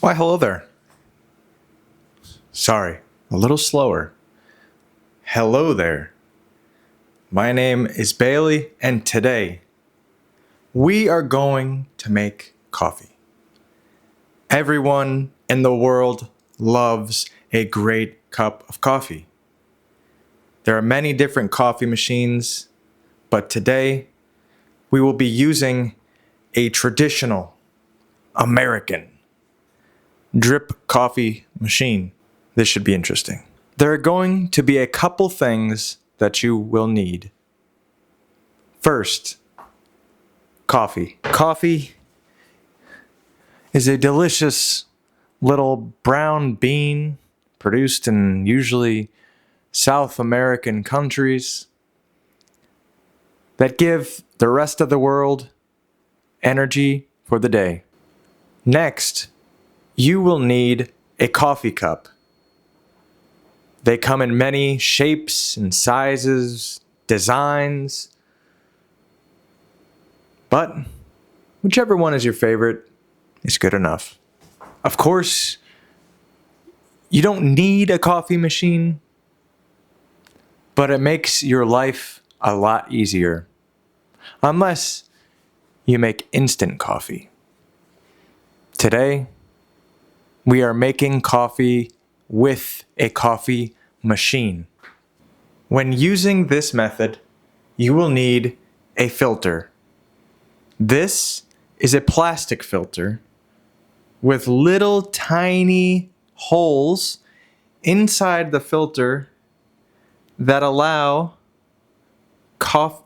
Why, hello there. Sorry, a little slower. Hello there. My name is Bailey, and today we are going to make coffee. Everyone in the world loves a great cup of coffee. There are many different coffee machines, but today we will be using a traditional American drip coffee machine. This should be interesting. There are going to be a couple things that you will need. First, coffee. Coffee is a delicious little brown bean produced in usually South American countries that give the rest of the world energy for the day. Next, you will need a coffee cup. They come in many shapes and sizes, designs, but whichever one is your favorite is good enough. Of course, you don't need a coffee machine, but it makes your life a lot easier. Unless you make instant coffee. Today, we are making coffee with a coffee machine. When using this method, you will need a filter. This is a plastic filter with little tiny holes inside the filter that allow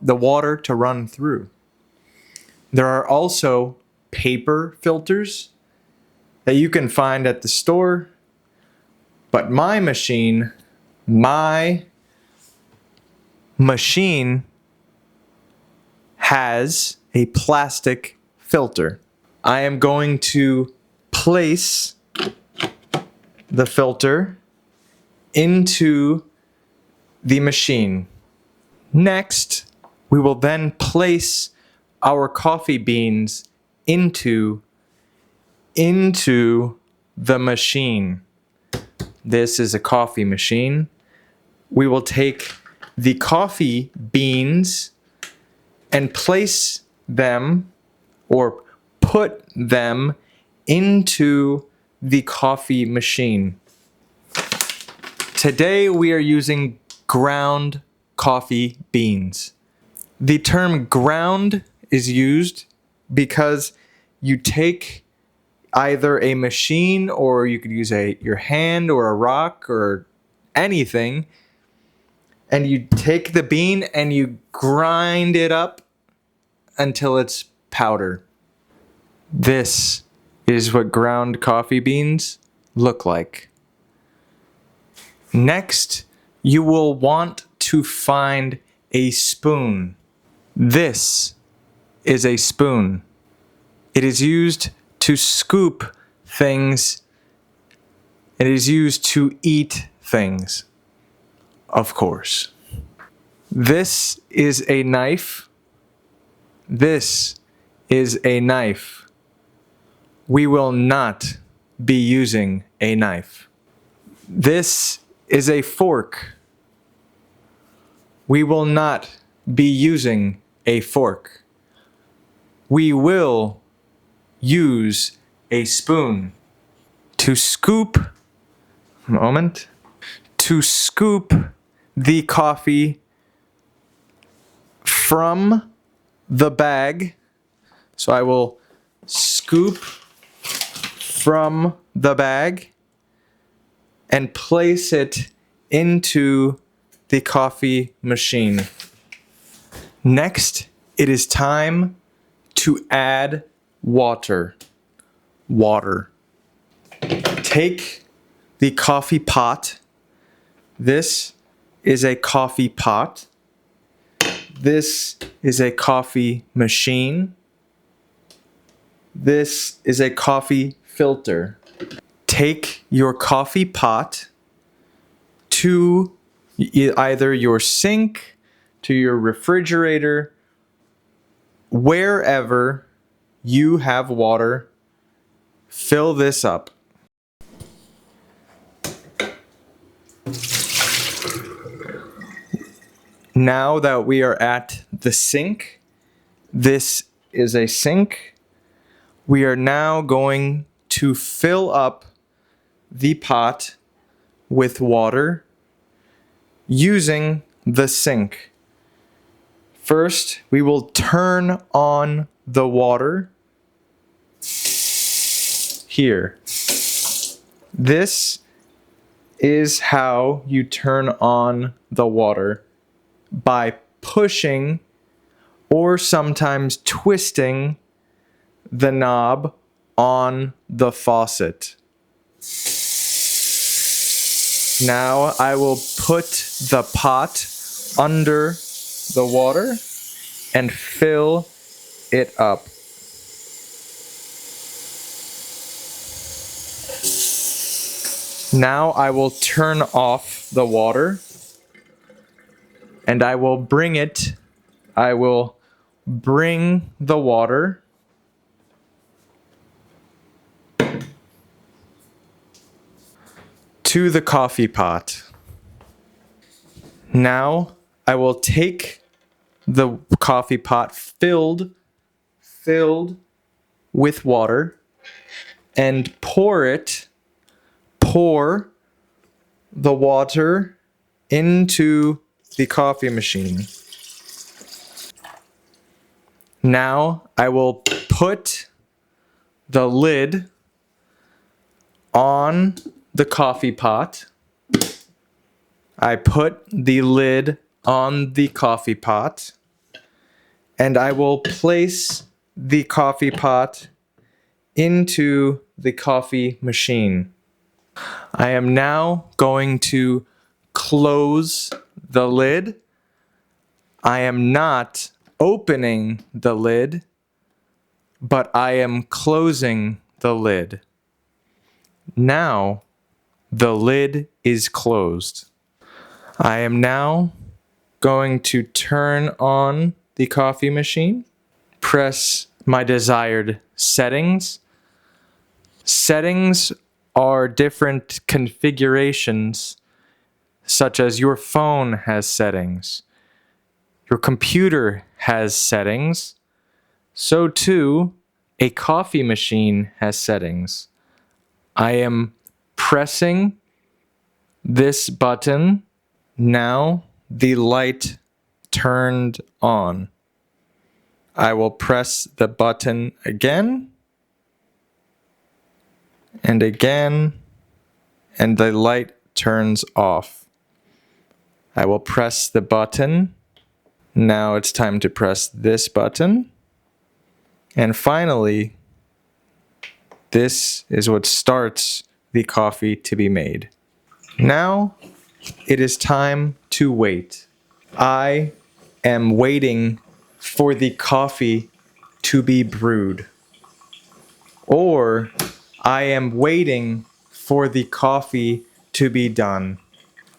the water to run through. There are also paper filters that you can find at the store, but my machine has a plastic filter. I am going to place the filter into the machine. Next, we will then place our coffee beans into the machine. This is a coffee machine. We will take the coffee beans and place them or put them into the coffee machine. Today we are using ground coffee beans. The term ground is used because you take either a machine, or you could use your hand or a rock or anything, and you take the bean and you grind it up until it's powder. This is what ground coffee beans look like. Next, you will want to find a spoon. This is a spoon. It is used to scoop things. It is used to eat things, of course. This is a knife. This is a knife. We will not be using a knife. This is a fork. We will not be using a fork. We will use a spoon to scoop the coffee from the bag. So I will scoop from the bag and place it into the coffee machine. Next, it is time to add water. Take the coffee pot. This is a coffee pot. This is a coffee machine. This is a coffee filter. Take your coffee pot to either your sink, to your refrigerator, wherever you have water. Fill this up. Now that we are at the sink, this is a sink. We are now going to fill up the pot with water using the sink. First, we will turn on the water here. This is how you turn on the water, by pushing or sometimes twisting the knob on the faucet. Now I will put the pot under the water and fill it up. Now I will turn off the water and I will bring the water to the coffee pot. Now I will take the coffee pot filled with water and pour the water into the coffee machine. Now I will put the lid on the coffee pot. I put the lid on the coffee pot and I will place the coffee pot into the coffee machine. I am now going to close the lid. I am not opening the lid, but I am closing the lid. Now the lid is closed. I am now going to turn on the coffee machine, press my desired settings. Settings are different configurations, such as your phone has settings, your computer has settings, so too a coffee machine has settings. I am pressing this button. Now the light turned on. I will press the button again and again, and the light turns off. I will press the button. Now it's time to press this button. And finally, this is what starts the coffee to be made. Now it is time to wait. I am waiting for the coffee to be brewed. Or I am waiting for the coffee to be done.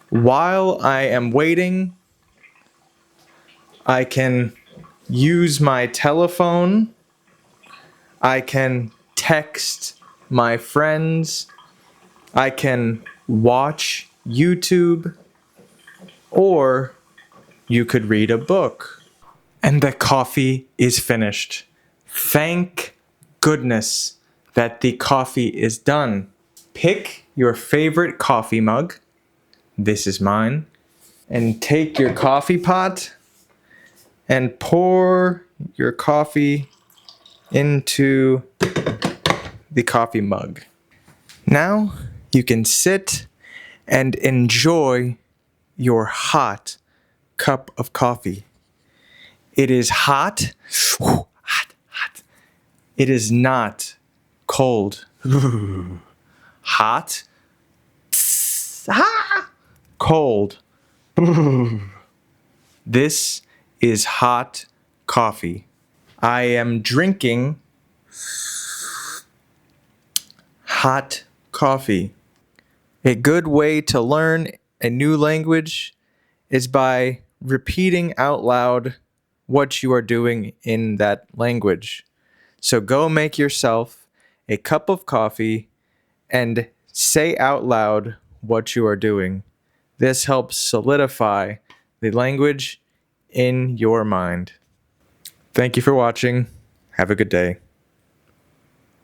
While I am waiting, I can use my telephone. I can text my friends. I can watch YouTube. Or you could read a book. And the coffee is finished. Thank goodness that the coffee is done. Pick your favorite coffee mug. This is mine. And take your coffee pot and pour your coffee into the coffee mug. Now you can sit and enjoy your hot cup of coffee. It is hot. Hot. It is not cold. Hot. Cold. This is hot coffee. I am drinking hot coffee. A good way to learn a new language is by repeating out loud what you are doing in that language. So go make yourself a cup of coffee and say out loud what you are doing. This helps solidify the language in your mind. Thank you for watching. Have a good day.